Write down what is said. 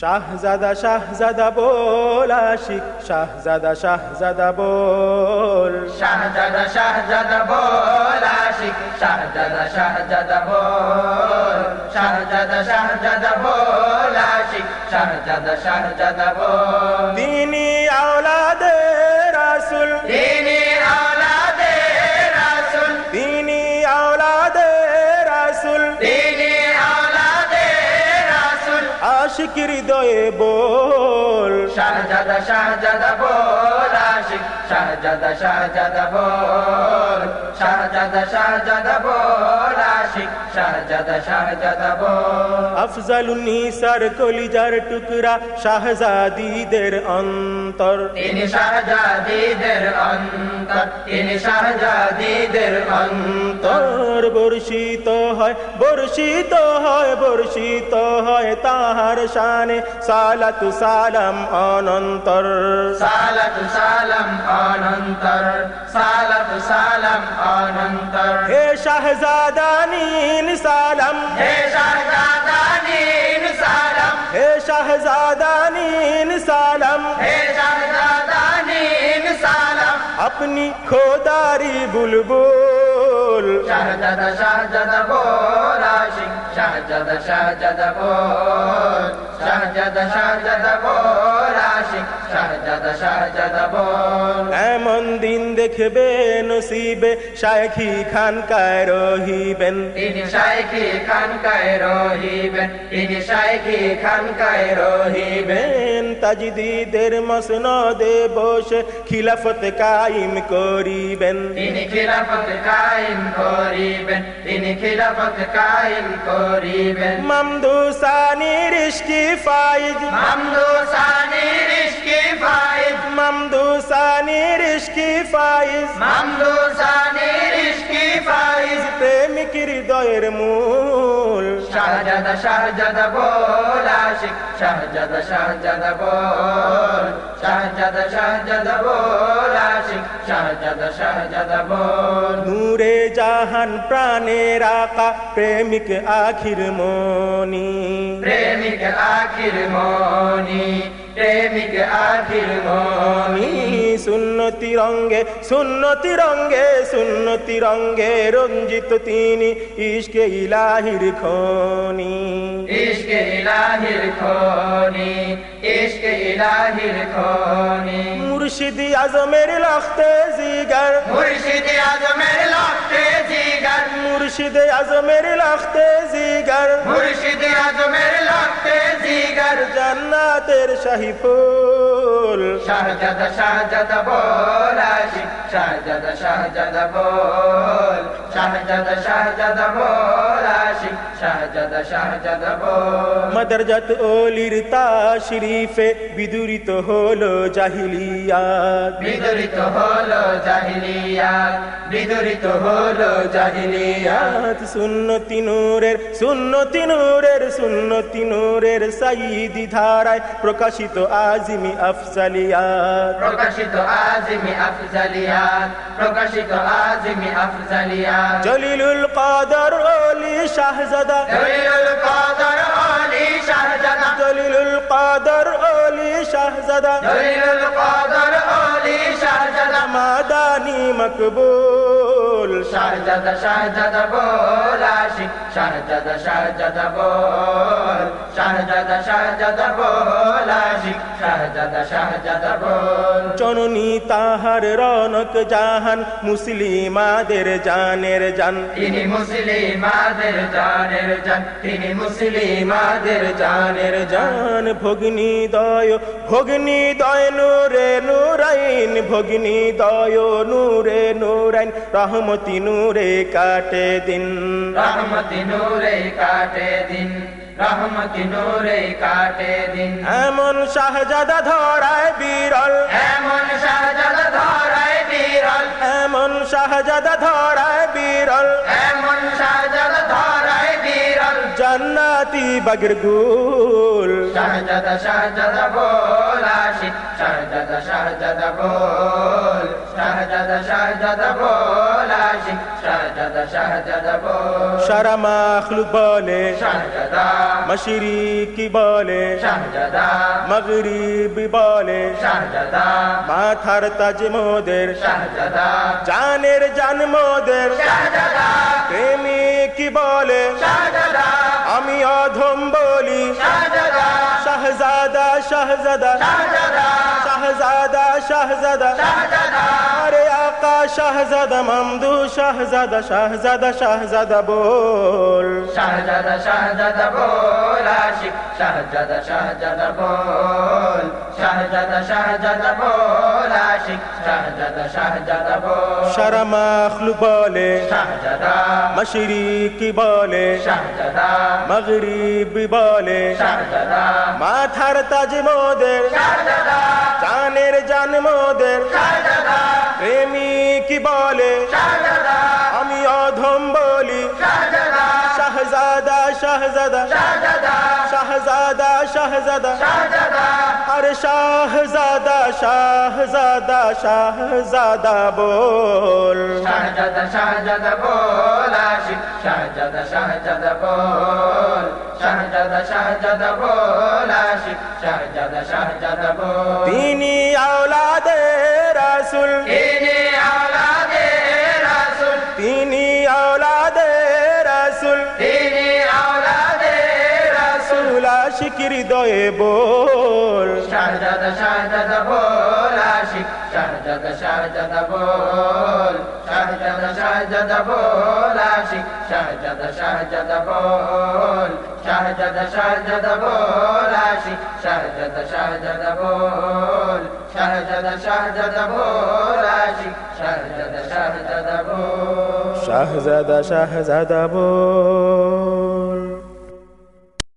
শাহজাদা শাহজাদা বল আশিক শাহজাদা শাহজাদা বল শাহজাদা শাহজাদা বল আশিক শাহজাদা শাহজাদা বল শাহজাদা শাহজাদা বল আশিক শাহজাদা শাহজাদা বল তিনি আওলাদে রাসূল তিনি আওলাদে রাসূল তিনি আওলাদে রাসূল তিনি আওলাদে রাসূল আশিক হৃদয়ে বল শাহজাদা শাহজাদা বল আশিক শাহজাদা শাহজাদা বল শাহজাদা শাহজাদা বল আশিক শাহজাদা শাহজাদা বল আফজালুন নিসার কলিজার টুকরা শাহজাদীদের অন্তর তিনি শাহজাদীদের অন্তর তিনি শাহজাদীদের অন্তর তোর বর্ষিত হয় বর্ষিত হয় বর্ষিত হয় তাহার শানে সালাতু সালাম অনন্তর সালাতু সালাম অনন্তর সালাতু সালাম অনন্তর হে শাহজাদানিন সালাম হে শাহজাদানিন সালাম হে শাহজাদানিন সালাম হে শাহজাদানিন সালাম अपनी खोदारी बुलबुल শাহজাদা শাহজাদা বল আশিক শাহজাদা শাহজাদা বল শাহজাদা শাহজাদা বল আশিক শাহজাদা শাহজাদা বল এমন দিন দেখবে নসিবে শায়খি খানকায় রহিবেন তিনি শায়খি খানকায় রহিবেন তিনি শায়খি খানকায় রহিবেন তাজদীদের মসনদে বসে খিলাফত কায়েম করিবেন তিনি খিলাফত কায়েম করিবেন তিনি খিলাফত কায়েম করিবেন মামদুসানির ইশকি ফাইজ মামদুসানির ইশকি ফাইজ মামদুসানির ইশকি ফাইজ মামদুসানির ইশকি ফাইজ প্রেমিক হৃদয়ের মূল শাহজাদা শাহজাদা বল আশিক শাহজাদা শাহজাদা বল শাহজাদা শাহজাদা বল আশিক শাহজাদা শাহজাদা বল নূরে জাহান প্রাণের আকা প্রেমিক আখির মনি প্রেমিক আখির মনি প্রেমিক আখির মনি সুন্নতি রঙ্গে সুন্নতি রঙ্গে সুন্নতি রঙ্গে রঞ্জিত তিনি ইশকে ইলাহির খনি ইশকে ইলাহির খনি ইশকে ইলাহির খনি মুর্শিদ আজমের লখতে জিগার মুর্শিদ আজমের লখতে জিগার মুর্শিদ আজমের লখতে জিগার মুর্শিদ আজমের লখতে জিগার জান্নাতের শাহী ফুল শাহজাদা শাহজাদা বল আশিক শাহজাদা শাহজাদা বল শাহজাদা শাহজাদা বল আশিক শাহজাদা শাহজাদা বল মদরজাত ওলির তাশরীফে বিদুরিত হলো জাহিলিয়াত বিদরিত হলো জাহিলিয়াত বিদরিত হলো জাহিলিয়াত সুন্নতি নূরের সুন্নতি নূরের সুন্নতি নূরের সাইদি ধারায় প্রকাশিত আজিমি আফজালিয়াত প্রকাশিত আজিমি আফজালিয়াত প্রকাশিত আজিমি আফজালিয়াত জলিলুল কদর ওলি শাহজাদা জলিলুল কদর আলী শাহজাদা জলিলুল কদর ওলি শাহজাদা জলিলুল কদর আলী শাহজাদা মাদানি মকবুল শাহজাদা শাহজাদা বল আশিক শাহজাদা শাহজাদা বল শাহজাদা শাহজাদা বল আশিক শাহজাদা শাহজাদা বল জননী তাহার রনক জাহান মুসলিমাদের জানের জান তিনি মুসলিমাদের জানের জান তিনি মুসলিমাদের জানের জান ভগ্নী দয় নূরে নূরাইন ভগ্নী দয় নূরে নূরাইন রহমতি নূরে কাটে দিন রহমতি নূরে কাটে দিন রহমতি নূরে কাটে দিন এমন শাহজাদা ধরায় বিরল এমন শাহজাদা ধরায় বিরল এমন শাহজাদা ধরায় বিরল এমন শাহজাদা ধরায় বিরল জান্নাতি বাগের গুল শাহজাদা শাহজাদা বল বল আশিক শাহজাদা শাহজাদা বল শাহজাদা শাহজাদা বল আশিক শাহজাদা শাহজাদা বল সারা মাখলুক বলে শাহজাদা মশরিকি বলে শাহজাদা মগরিবি বলে শাহজাদা মাথার তাজ মোদের শাহজাদা জানের জান মোদের শাহজাদা প্রেমিক বলে শাহজাদা আমি অধম বলি শাহজাদা শাহজাদা শাহজাদা শাহজাদা শাহজাদা শাহজাদা শাহজাদা আরে আকা শাহজাদা মামদু শাহজাদা শাহজাদা শাহজাদা বল শাহজাদা শাহজাদা বল আশিক শাহজাদা শাহজাদা বল শাহজাদা শাহজাদা বল আশিক শাহজাদা শাহজাদা বল সারা মাখলুক বলে শাহজাদা মশরিকি বলে শাহজাদা মগরিবি বলে শাহজাদা মাথার তাজ মোদের শাহজাদা জানের জান মোদের শাহজাদা প্রেমিক বলে শাহজাদা আমি অধম বলি শাহজাদা শাহজাদা শাহজাদা শাহজাদা শাহজাদা শাহজাদা শাহজাদা আরে শাহজাদা শাহজাদা শাহজাদা বল শাহজাদা শাহজাদা বল আশিক শাহজাদা শাহজাদা বল শাহজাদা শাহজাদা বল আশিক শাহজাদা শাহজাদা বল তিনি আওলাদে রাসূল তিনি আওলাদে রাসূল তিনি আওলাদে রাসূল তিনি আওলাদে রাসূল আশিক হৃদয়ে বল শাহজাদা শাহজাদা বল আশিক শাহজাদা শাহজাদা বল শাহজাদা শাহজাদা বল আশিক শাহজাদা শাহজাদা বল শাহজাদা শাহজাদা বল আশিক শাহজাদা শাহজাদা বল শাহজাদা শাহজাদা বল আশিক শাহজাদা শাহজাদা বল শাহজাদা শাহজাদা বল